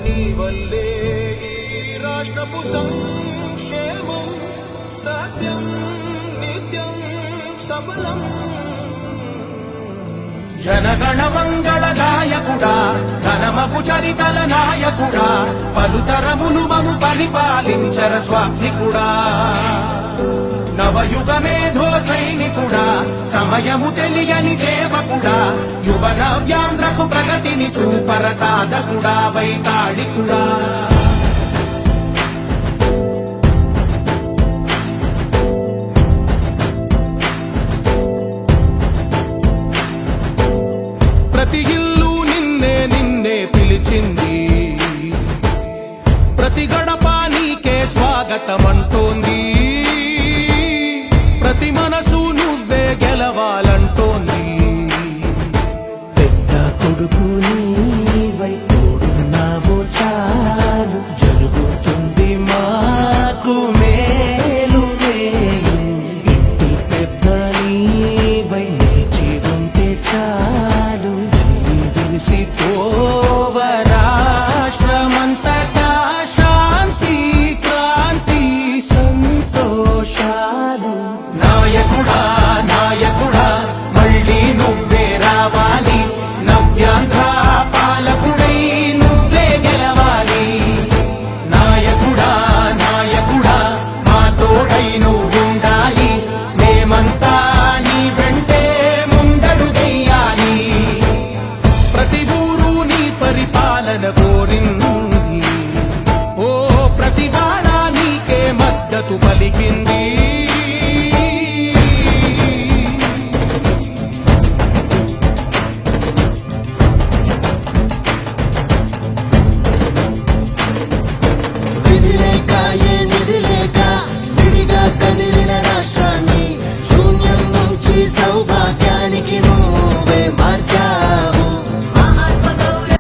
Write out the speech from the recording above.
నీ వల్లే ఈ రాష్ట్రపు సంక్షేమం సత్యం నిత్యం సఫలం. జనగణ మంగళ నాయకుడా, ఘనమగు చరితల నాయకుడా, పలుతరములు మము పరిపాలించర స్వామికుడా. నవయుగ మేధో సైనికుడా, సమయము తెలియని సేవకుడా, యువ నవ్యాంధ్రకు ప్రగతిని చూపర సాధకుడా, వైతాళికుడా. ప్రతి ఇల్లు నిన్నే నిన్నే పిలిచింది, ప్రతి గడప నీకే స్వాగతమంటోంది, ప్రతి మనసు నువ్వే గెలవాలంటోంది. పెద్ద కొడుకు నీవై తోడున్నావో చాలు, జరుగుతుంది మాకు మేలు మేలు. ఇంటి పెద్ద నీవై నిలిచి ఉంటే చాలు, వెలిసి పోవరా